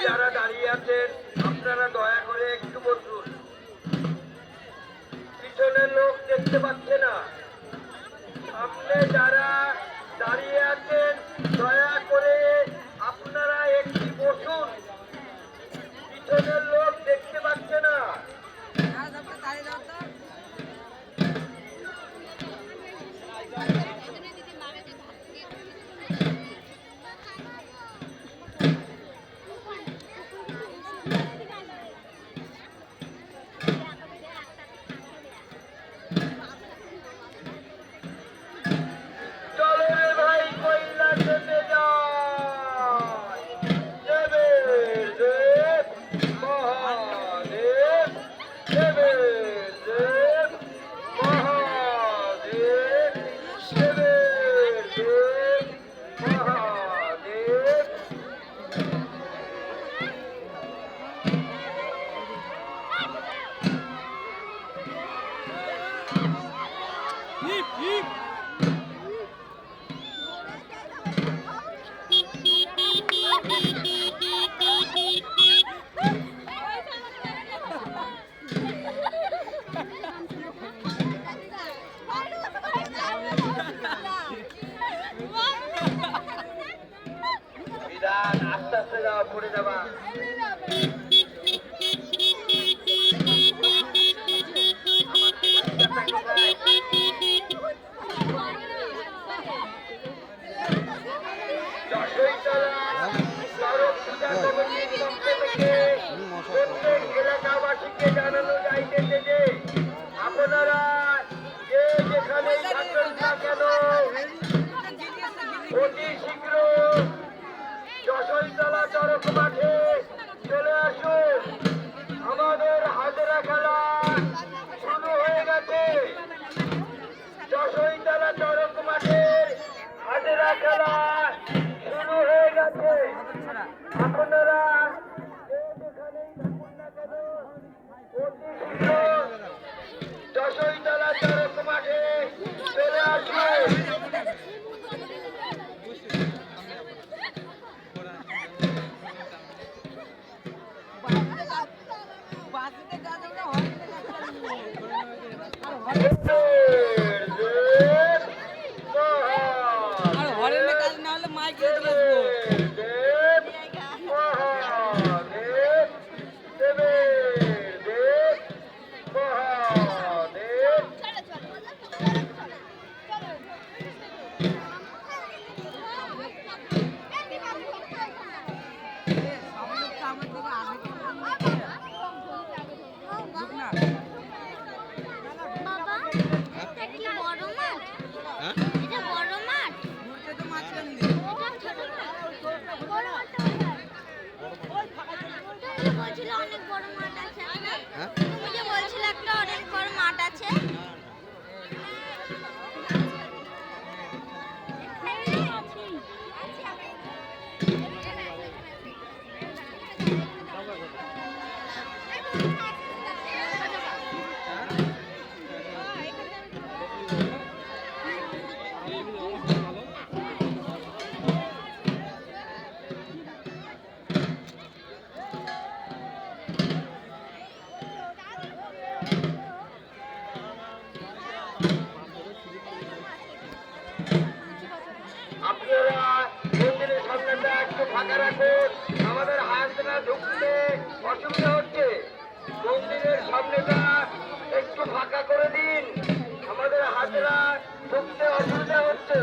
যারা দাঁড়িয়ে আছেন আপনারা দয়া করে একটু বসুন। পিছনের লোক দেখতে পাচ্ছে না। সামনে যারা দাঁড়িয়ে আছেন দয়া করে আপনারা একটু বসুন। পিছনের লোক দেখতে পাচ্ছে না। আস্তে আস্তে যাওয়া পড়ে যাবা। এলাকাবাসীকে জানানো যাইতেছে যে আপনারা যে যেখানেই থাকেন না কেন অতি শীঘ্র যশোরতলা চরক মাঠে চলে আসুন। আমাদের হাজরা খেলা শুরু হয়ে গেছে। যশোরতলা চরক মাঠের হাজরা খেলা শুরু হয়ে গেছে। আপনারা যেখানেই থাকুন না কেন অতি শীঘ্র যশোরতলা চরক মাঠে চলে আসুন। অনেক বড় মাঠ আছে। তুমি যে বলছিলে একটা অনেক বড় মাঠ আছে। আপনারা মন্দিরের সামনেটা একটু ফাঁকা রাখুন। আমাদের হাজরা ঢুকতে অসুবিধা হচ্ছে। মন্দিরের সামনেটা একটু ফাঁকা করে দিন। আমাদের হাজরা ঢুকতে অসুবিধা হচ্ছে।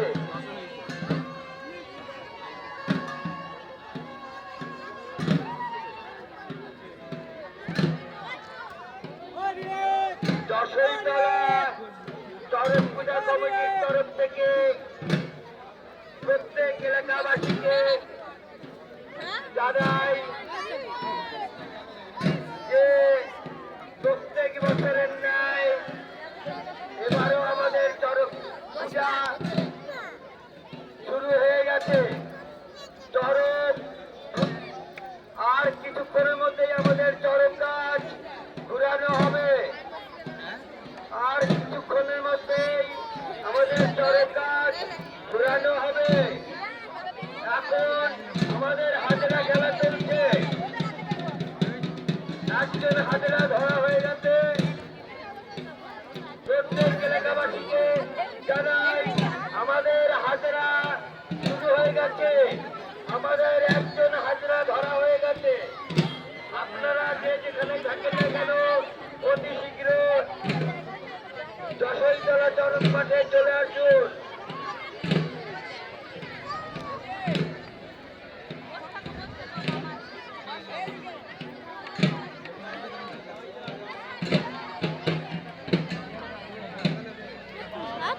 যশোরতলা চরক পূজা কমিটির তরফ থেকে প্রত্যেক এলাকাবাসীকে জানাই যে প্রত্যেক বছরের ন্যায় এবারও আমাদের চরক পূজা শুরু হয়ে গেছে। চরক আর কিছুক্ষণ একজন হাজরা ধরা হয়ে গেছে। প্রত্যেক এলাকাবাসীকে জানাই আমাদের হাজরা শুরু হয়ে গেছে। আমাদের একজন হাজরা ধরা হয়ে গেছে। আপনারা যে যেখানে থাকেন না কেন অতি শীঘ্র যশোরতলা চরক মাঠে চলে আসুন। আর